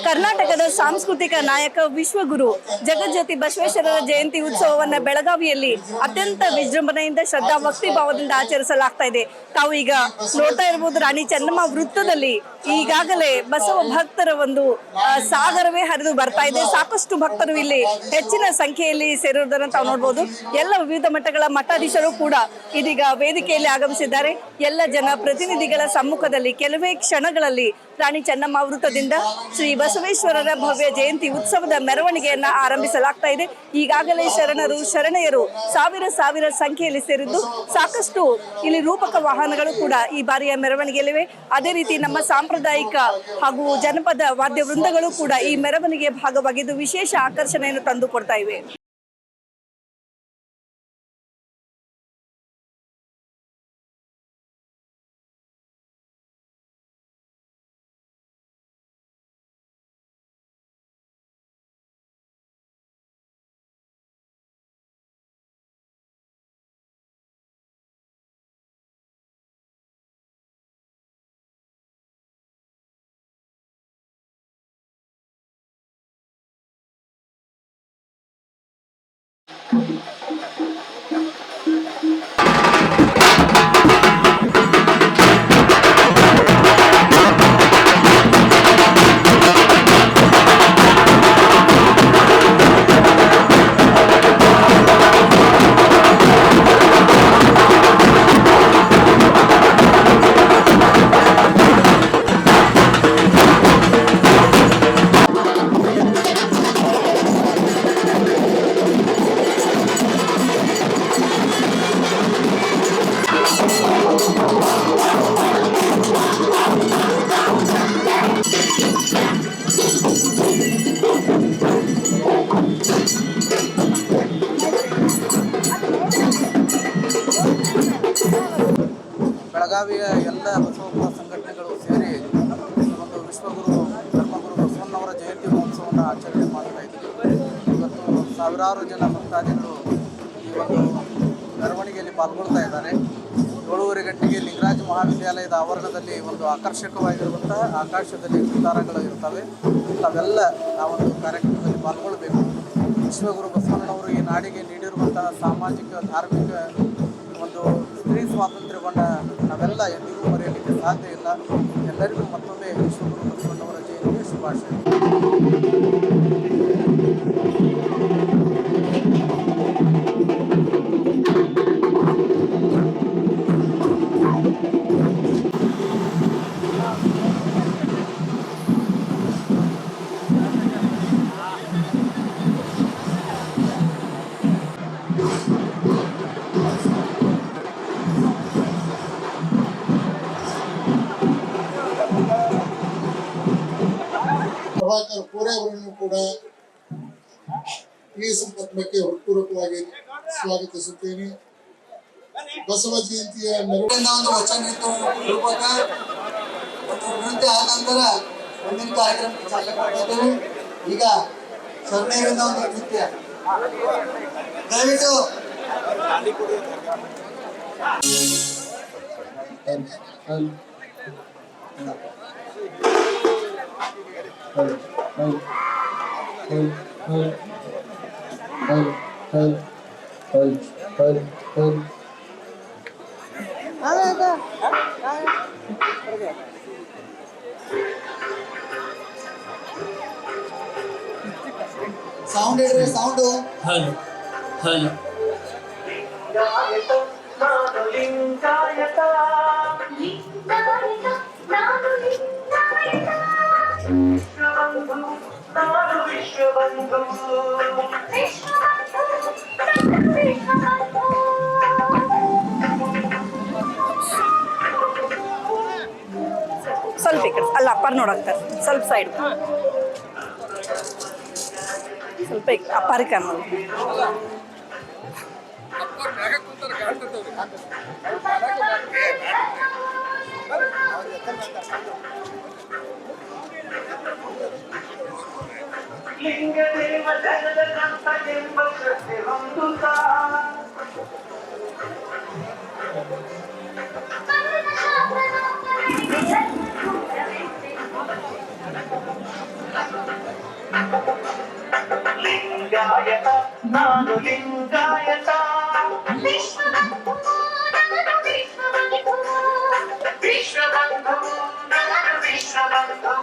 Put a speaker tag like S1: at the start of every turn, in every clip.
S1: ಕರ್ನಾಟಕದ ಸಾಂಸ್ಕೃತಿಕ ನಾಯಕ ವಿಶ್ವಗುರು ಜಗಜ್ಯೋತಿ ಬಸವೇಶ್ವರರ ಜಯಂತಿ ಉತ್ಸವವನ್ನು ಬೆಳಗಾವಿಯಲ್ಲಿ ಅತ್ಯಂತ ವಿಜೃಂಭಣೆಯಿಂದ ಶ್ರದ್ಧಾ ಭಕ್ತಿ ಭಾವದಿಂದ ಆಚರಿಸಲಾಗ್ತಾ ಇದೆ. ತಾವು ಈಗ ನೋಡ್ತಾ ಇರಬಹುದು ರಾಣಿ ಚೆನ್ನಮ್ಮ ವೃತ್ತದಲ್ಲಿ ಈಗಾಗಲೇ ಬಸವ ಭಕ್ತರ ಒಂದು ಸಾಗರವೇ ಹರಿದು ಬರ್ತಾ ಇದೆ. ಸಾಕಷ್ಟು ಭಕ್ತರು ಇಲ್ಲಿ ಹೆಚ್ಚಿನ ಸಂಖ್ಯೆಯಲ್ಲಿ ಸೇರಿರುವುದನ್ನು ತಾವು ನೋಡಬಹುದು. ಎಲ್ಲ ವಿವಿಧ ಮಠಗಳ ಮಠಾಧೀಶರು ಕೂಡ ಇದೀಗ ವೇದಿಕೆಯಲ್ಲಿ ಆಗಮಿಸಿದ್ದಾರೆ. ಎಲ್ಲ ಜನ ಪ್ರತಿನಿಧಿಗಳ ಸಮ್ಮುಖದಲ್ಲಿ ಕೆಲವೇ ಕ್ಷಣಗಳಲ್ಲಿ ರಾಣಿ ಚೆನ್ನಮ್ಮ ವೃತ್ತದಿಂದ ಶ್ರೀ ಬಸವೇಶ್ವರರ ಭವ್ಯ ಜಯಂತಿ ಉತ್ಸವದ ಮೆರವಣಿಗೆಯನ್ನ ಆರಂಭಿಸಲಾಗ್ತಾ ಇದೆ. ಈಗಾಗಲೇ ಶರಣರು ಶರಣೆಯರು ಸಾವಿರ ಸಂಖ್ಯೆಯಲ್ಲಿ ಸೇರಿದ್ದು ಸಾಕಷ್ಟು ಇಲ್ಲಿ ರೂಪಕ ವಾಹನಗಳು ಕೂಡ ಈ ಬಾರಿಯ ಮೆರವಣಿಗೆಯಲ್ಲಿವೆ. ಅದೇ ರೀತಿ ನಮ್ಮ ಸಾಂಪ್ರದಾಯಿಕ ಹಾಗೂ ಜನಪದ ವಾದ್ಯ ವೃಂದಗಳು ಕೂಡ ಈ ಮೆರವಣಿಗೆಯ ಭಾಗವಾಗಿದ್ದು ವಿಶೇಷ ಆಕರ್ಷಣೆಯನ್ನು ತಂದುಕೊಡ್ತಾ ಇವೆ.
S2: ಬೆಳಗಾವಿಯ ಎಲ್ಲ ಬಸವ ಸಂಘಟನೆಗಳು ಸೇರಿ ಒಂದು ವಿಶ್ವಗುರು ಧರ್ಮಗುರು ಬಸವಣ್ಣವರ ಜಯಂತಿ ಮಹೋತ್ಸವವನ್ನು ಆಚರಣೆ ಮಾಡ್ತಾ ಇದ್ದೀವಿ. ಇವತ್ತು ಸಾವಿರಾರು ಜನ ಭಕ್ತಾದಿಗಳು ಈ ಒಂದು ಮೆರವಣಿಗೆಯಲ್ಲಿ ಪಾಲ್ಗೊಳ್ತಾ ಇದ್ದಾರೆ. 7:30 ಗಂಟೆಗೆ ಲಿಂಗರಾಜ ಮಹಾವಿದ್ಯಾಲಯದ ಆವರಣದಲ್ಲಿ ಒಂದು ಆಕರ್ಷಕವಾಗಿರುವಂತಹ ಆಕಾಶದಲ್ಲಿ ಚಿತ್ತಾರಗಳು ಇರ್ತವೆ. ಅವೆಲ್ಲ ಆ ಒಂದು ಕಾರ್ಯಕ್ರಮದಲ್ಲಿ ಪಾಲ್ಗೊಳ್ಳಬೇಕು. ವಿಶ್ವಗುರು ಬಸವಣ್ಣನವರು ಈ ನಾಡಿಗೆ ನೀಡಿರುವಂತಹ ಸಾಮಾಜಿಕ ಧಾರ್ಮಿಕ ಒಂದು ಸ್ತ್ರೀ ಸ್ವಾತಂತ್ರ್ಯವನ್ನು ನಾವೆಲ್ಲ ಎಂದಿಗೂ ಮರೆಯಲಿಕ್ಕೆ ಸಾಧ್ಯ ಇಲ್ಲ. ಎಲ್ಲರಿಗೂ ಮತ್ತೊಮ್ಮೆ ವಿಶ್ವಗುರು ಬಸವಣ್ಣವರ ಜಯಂತಿಯ ಶುಭಾಶಯ.
S3: ಪ್ರಭಾಕರ್ ಕೋರೆ ಅವರನ್ನು ಕೂಡ ಈ ಸಂದರ್ಭಕ್ಕೆ ಹೃತ್ಪೂರ್ವಕವಾಗಿ ಸ್ವಾಗತಿಸುತ್ತೇನೆ. ಬಸವ ಜಯಂತಿಯ ಮೆರವಣಿಗೆ ಒಂದು ವಚನ ರೂಪಕ ವಿನಂತಿ ಆದ ನಂತರ ಮುಂದಿನ ಕಾರ್ಯಕ್ರಮ ಚಾಲನೆ ಮಾಡ್ತಿದ್ದೇವೆ. ಈಗ ಶರಣೆಯರಿಂದ ಒಂದು ನೃತ್ಯ ದಯವಿಟ್ಟು ಸೌಂಡ್ ಇಡ್ರಿ, ಸೌಂಡು.
S1: ಸ್ವಲ್ಪ ಈ ಕಡೆ ಅಲ್ಲ ಅಪ್ಪರ್ ನೋಡಾಕ್ತಾರೆ, ಸ್ವಲ್ಪ ಸೈಡ್ ಸ್ವಲ್ಪ ಅಪ್ಪಾರಿ ಕಾಣೋದು.
S4: ಲಿಂಗಾಯತ ನಾನು ಲಿಂಗಾಯತ ವಿಶ್ವಬಂಧು ನಾನು ವಿಶ್ವಬಂಧು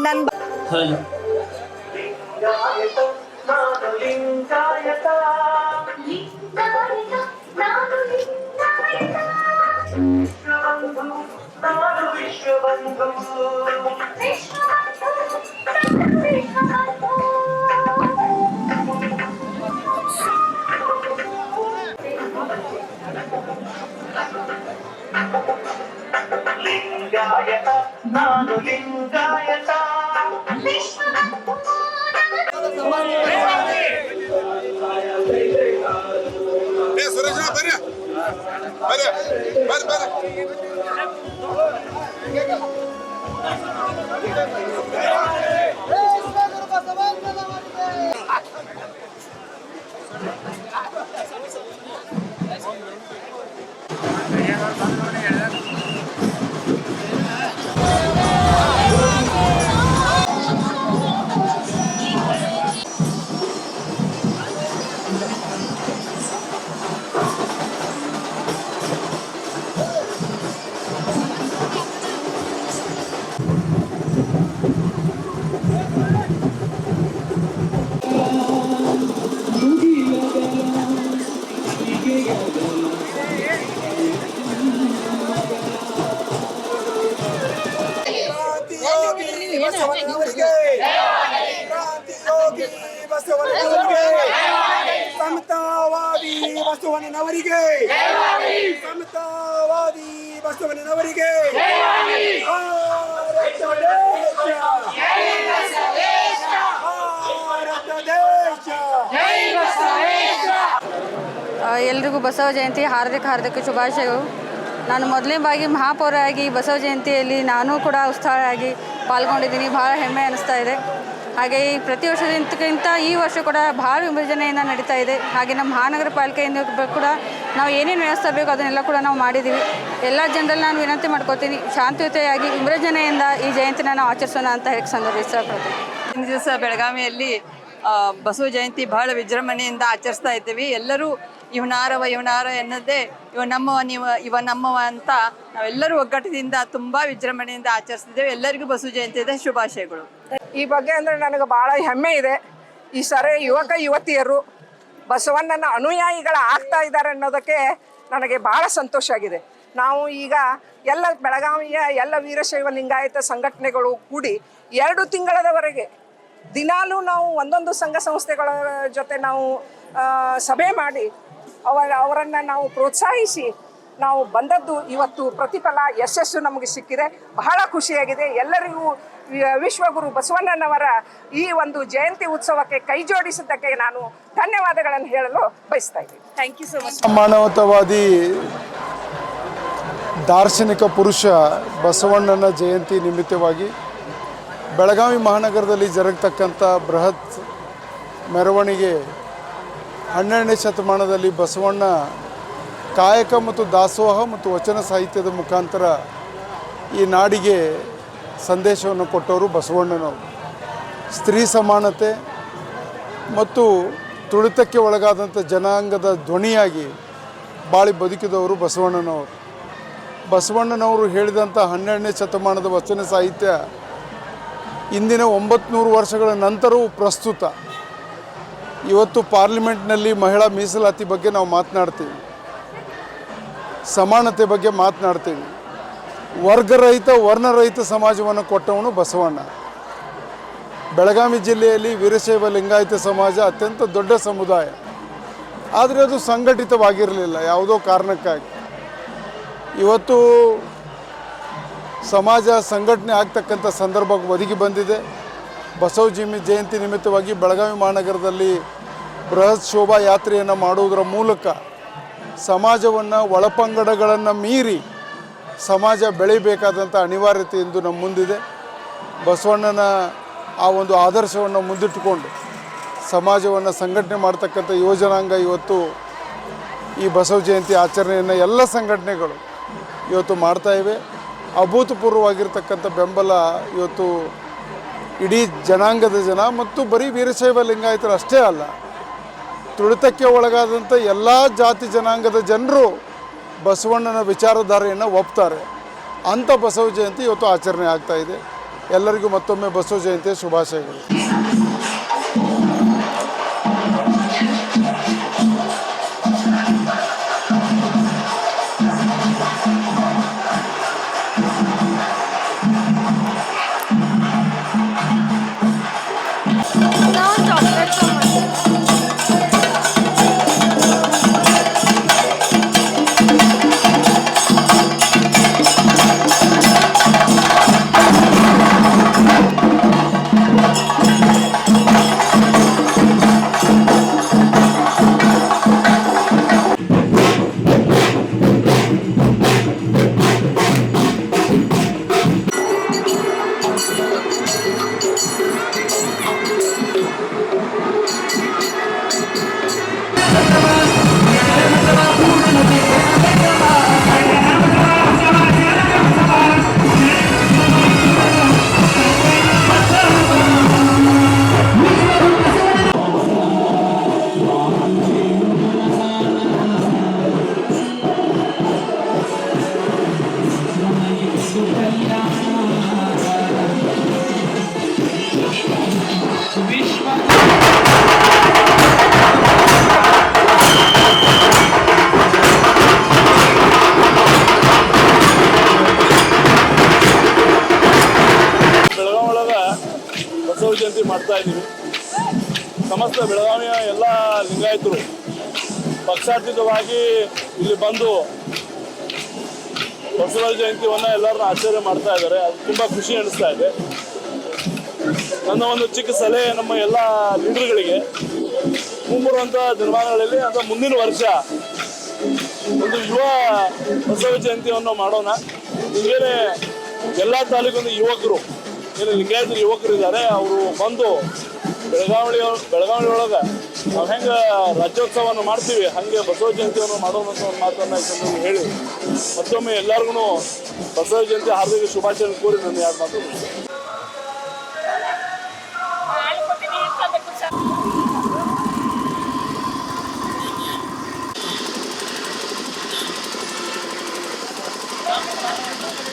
S1: ನನ್
S4: ಲಿಂಗಾಯತ ನಾನು ಲಿಂಗಾಯತ ನಾನು ವಿಶ್ವಬಂಧು ಲಿಂಗಾಯತ ನಾನು ಲಿಂಗಾಯತ
S5: ಸಮತಾವಾದಿ ಬಸವಣ್ಣನವರಿಗೆ ಸಮತಾವಾದಿ ಬಸವಣ್ಣನವರಿಗೆ ಭಾರತ ದೇಶ
S6: ಎಲ್ರಿಗೂ ಬಸವ ಜಯಂತಿ ಹಾರ್ದಿಕ ಶುಭಾಶಯಗಳು. ನಾನು ಮೊದಲನೇದಾಗಿ ಮಹಾಪೌರರಾಗಿ ಬಸವ ಜಯಂತಿಯಲ್ಲಿ ನಾನು ಕೂಡ ಉತ್ಸಾಹವಾಗಿ ಪಾಲ್ಗೊಂಡಿದ್ದೀನಿ. ಭಾಳ ಹೆಮ್ಮೆ ಅನ್ನಿಸ್ತಾ ಇದೆ. ಹಾಗೆ ಈ ಪ್ರತಿ ವರ್ಷಕ್ಕಿಂತ ಈ ವರ್ಷ ಕೂಡ ಭಾಳ ವಿಭಜನೆಯಿಂದ ನಡೀತಾ ಇದೆ. ಹಾಗೆ ನಮ್ಮ ಮಹಾನಗರ ಪಾಲಿಕೆಯಿಂದ ಕೂಡ ನಾವು ಏನೇನು ವ್ಯವಸ್ಥೆ ಬೇಕು ಅದನ್ನೆಲ್ಲ ಕೂಡ ನಾವು ಮಾಡಿದ್ದೀವಿ. ಎಲ್ಲ ಜನರಲ್ಲಿ ನಾನು ವಿನಂತಿ ಮಾಡ್ಕೋತೀನಿ, ಶಾಂತಿಯುತವಾಗಿ ವಿಭಜನೆಯಿಂದ ಈ ಜಯಂತಿನ ನಾವು ಆಚರಿಸೋಣ ಅಂತ ಹೇಳಕ್ಕೆ ಸಂದರ್ಭ ಇಷ್ಟಪಡ್ತೀನಿ.
S7: ಇಂದು ದಿವಸ ಬೆಳಗಾವಿಯಲ್ಲಿ ಬಸವ ಜಯಂತಿ ಬಹಳ ವಿಜೃಂಭಣೆಯಿಂದ ಆಚರಿಸ್ತಾ ಇದ್ದೀವಿ. ಎಲ್ಲರೂ ಇವನಾರವ ಎನ್ನದೇ ಇವ ನಮ್ಮವ ಅಂತ ನಾವೆಲ್ಲರೂ ಒಗ್ಗಟ್ಟಿನಿಂದ ತುಂಬ ವಿಜೃಂಭಣೆಯಿಂದ ಆಚರಿಸ್ತಿದ್ದೇವೆ. ಎಲ್ಲರಿಗೂ ಬಸವ ಜಯಂತಿಯ ಶುಭಾಶಯಗಳು.
S8: ಈ ಬಗ್ಗೆ ಅಂದರೆ ನನಗೆ ಭಾಳ ಹೆಮ್ಮೆ ಇದೆ. ಈ ಸರಿ ಯುವಕ ಯುವತಿಯರು ಬಸವಣ್ಣನ ಅನುಯಾಯಿಗಳ ಆಗ್ತಾ ಇದ್ದಾರೆ ಅನ್ನೋದಕ್ಕೆ ನನಗೆ ಭಾಳ ಸಂತೋಷ ಆಗಿದೆ. ನಾವು ಈಗ ಎಲ್ಲ ಬೆಳಗಾವಿಯ ಎಲ್ಲ ವೀರಶೈವ ಲಿಂಗಾಯತ ಸಂಘಟನೆಗಳು ಕೂಡಿ 2 ತಿಂಗಳವರೆಗೆ ದಿನಾಲೂ ನಾವು ಒಂದೊಂದು ಸಂಘ ಸಂಸ್ಥೆಗಳ ಜೊತೆ ನಾವು ಸಭೆ ಮಾಡಿ ಅವರನ್ನು ನಾವು ಪ್ರೋತ್ಸಾಹಿಸಿ ನಾವು ಬಂದದ್ದು ಇವತ್ತು ಪ್ರತಿಫಲ ಯಶಸ್ಸು ನಮಗೆ ಸಿಕ್ಕಿದೆ. ಬಹಳ ಖುಷಿಯಾಗಿದೆ. ಎಲ್ಲರಿಗೂ ವಿಶ್ವಗುರು ಬಸವಣ್ಣನವರ ಈ ಒಂದು ಜಯಂತಿ ಉತ್ಸವಕ್ಕೆ ಕೈ ಜೋಡಿಸಿದ್ದಕ್ಕೆ ನಾನು ಧನ್ಯವಾದಗಳನ್ನು ಹೇಳಲು ಬಯಸ್ತಾ ಇದ್ದೀನಿ.
S1: Thank you so much.
S9: ಮಾನವತಾವಾದಿ ದಾರ್ಶನಿಕ ಪುರುಷ ಬಸವಣ್ಣನ ಜಯಂತಿ ನಿಮಿತ್ತವಾಗಿ ಬೆಳಗಾವಿ ಮಹಾನಗರದಲ್ಲಿ ಜರುಗತಕ್ಕಂಥ ಬೃಹತ್ ಮೆರವಣಿಗೆ 12ನೇ ಶತಮಾನದಲ್ಲಿ ಬಸವಣ್ಣ ಕಾಯಕ ಮತ್ತು ದಾಸೋಹ ಮತ್ತು ವಚನ ಸಾಹಿತ್ಯದ ಮುಖಾಂತರ ಈ ನಾಡಿಗೆ ಸಂದೇಶವನ್ನು ಕೊಟ್ಟವರು ಬಸವಣ್ಣನವರು. ಸ್ತ್ರೀ ಸಮಾನತೆ ಮತ್ತು ತುಳಿತಕ್ಕೆ ಒಳಗಾದಂಥ ಜನಾಂಗದ ಧ್ವನಿಯಾಗಿ ಬಾಳಿ ಬದುಕಿದವರು ಬಸವಣ್ಣನವರು. ಬಸವಣ್ಣನವರು ಹೇಳಿದಂಥ 12ನೇ ಶತಮಾನದ ವಚನ ಸಾಹಿತ್ಯ ಇಂದಿನ 900 ವರ್ಷಗಳ ನಂತರವೂ ಪ್ರಸ್ತುತ. ಇವತ್ತು ಪಾರ್ಲಿಮೆಂಟ್ನಲ್ಲಿ ಮಹಿಳಾ ಮೀಸಲಾತಿ ಬಗ್ಗೆ ನಾವು ಮಾತನಾಡ್ತೀವಿ, ಸಮಾನತೆ ಬಗ್ಗೆ ಮಾತನಾಡ್ತೀವಿ. ವರ್ಗರಹಿತ ವರ್ಣರಹಿತ ಸಮಾಜವನ್ನು ಕೊಟ್ಟವನು ಬಸವಣ್ಣ. ಬೆಳಗಾವಿ ಜಿಲ್ಲೆಯಲ್ಲಿ ವೀರಶೈವ ಲಿಂಗಾಯತ ಸಮಾಜ ಅತ್ಯಂತ ದೊಡ್ಡ ಸಮುದಾಯ. ಆದರೆ ಅದು ಸಂಘಟಿತವಾಗಿರಲಿಲ್ಲ ಯಾವುದೋ ಕಾರಣಕ್ಕಾಗಿ. ಇವತ್ತು ಸಮಾಜ ಸಂಘಟನೆ ಆಗ್ತಕ್ಕಂಥ ಸಂದರ್ಭ ಒದಗಿ ಬಂದಿದೆ. ಬಸವ ಜಯಂತಿ ನಿಮಿತ್ತವಾಗಿ ಬೆಳಗಾವಿ ಮಹಾನಗರದಲ್ಲಿ ಬೃಹತ್ ಶೋಭಾ ಯಾತ್ರೆಯನ್ನು ಮಾಡುವುದರ ಮೂಲಕ ಸಮಾಜವನ್ನು ಒಳಪಂಗಡಗಳನ್ನು ಮೀರಿ ಸಮಾಜ ಬೆಳೀಬೇಕಾದಂಥ ಅನಿವಾರ್ಯತೆ ಇಂದು ನಮ್ಮ ಮುಂದಿದೆ. ಬಸವಣ್ಣನ ಆ ಒಂದು ಆದರ್ಶವನ್ನು ಮುಂದಿಟ್ಟುಕೊಂಡು ಸಮಾಜವನ್ನು ಸಂಘಟನೆ ಮಾಡ್ತಕ್ಕಂಥ ಯೋಜನಾಂಗ ಇವತ್ತು ಈ ಬಸವ ಜಯಂತಿ ಆಚರಣೆಯನ್ನು ಎಲ್ಲ ಸಂಘಟನೆಗಳು ಇವತ್ತು ಮಾಡ್ತಾಯಿವೆ. ಅಭೂತಪೂರ್ವವಾಗಿರ್ತಕ್ಕಂಥ ಬೆಂಬಲ ಇವತ್ತು ಇಡೀ ಜನಾಂಗದ ಜನ ಮತ್ತು ಬರೀ ವೀರಶೈವ ಲಿಂಗಾಯತರು ಅಷ್ಟೇ ಅಲ್ಲ, ತುಳಿತಕ್ಕೆ ಒಳಗಾದಂಥ ಎಲ್ಲ ಜಾತಿ ಜನಾಂಗದ ಜನರು ಬಸವಣ್ಣನ ವಿಚಾರಧಾರೆಯನ್ನು ಒಪ್ತಾರೆ. ಅಂಥ ಬಸವ ಜಯಂತಿ ಇವತ್ತು ಆಚರಣೆ ಆಗ್ತಾಯಿದೆ. ಎಲ್ಲರಿಗೂ ಮತ್ತೊಮ್ಮೆ ಬಸವ ಜಯಂತಿಯ ಶುಭಾಶಯಗಳು.
S10: ಬಸವ ಜಯಂತಿ ಮಾಡ್ತಾ ಇದ್ದೀವಿ. ಸಮಸ್ತ ಬೆಳಗಾವಿಯ ಎಲ್ಲ ಲಿಂಗಾಯತರು ಪಕ್ಷಾತೀತವಾಗಿ ಇಲ್ಲಿ ಬಂದು ಬಸವ ಜಯಂತಿಯನ್ನು ಎಲ್ಲರನ್ನ ಆಚರಣೆ ಮಾಡ್ತಾ ಇದ್ದಾರೆ. ಅದು ತುಂಬ ಖುಷಿ ಅನಿಸ್ತಾ ಇದೆ. ನನ್ನ ಒಂದು ಚಿಕ್ಕ ಸಲಹೆ ನಮ್ಮ ಎಲ್ಲ ಲೀಡರ್ಗಳಿಗೆ, ಮುಂಬರುವಂಥ ದಿನಮಾನಗಳಲ್ಲಿ ಅಥವಾ ಮುಂದಿನ ವರ್ಷ ಒಂದು ಯುವ ಬಸವ ಜಯಂತಿಯನ್ನು ಮಾಡೋಣ. ಹಿಂಗೇನೆ ಎಲ್ಲ ತಾಲೂಕಿನ ಯುವಕರು, ಏನು ಲಿಂಗಾಯತ ಯುವಕರು ಇದ್ದಾರೆ, ಅವರು ಬಂದು ಬೆಳಗಾವಿ ಒಳಗೆ ನಾವು ಹೆಂಗೆ ರಾಜ್ಯೋತ್ಸವವನ್ನು ಮಾಡ್ತೀವಿ ಹಾಗೆ ಬಸವ ಜಯಂತಿಯನ್ನು ಮಾಡೋಣ ಅಂತ ಒಂದು ಮಾತನ್ನು ಹೇಳಿ ಮತ್ತೊಮ್ಮೆ ಎಲ್ಲರಿಗೂ ಬಸವ ಜಯಂತಿ ಹಾರ್ದಿಕ ಶುಭಾಶಯ ಕೋರಿ ನನ್ನ 2 ಮಾತು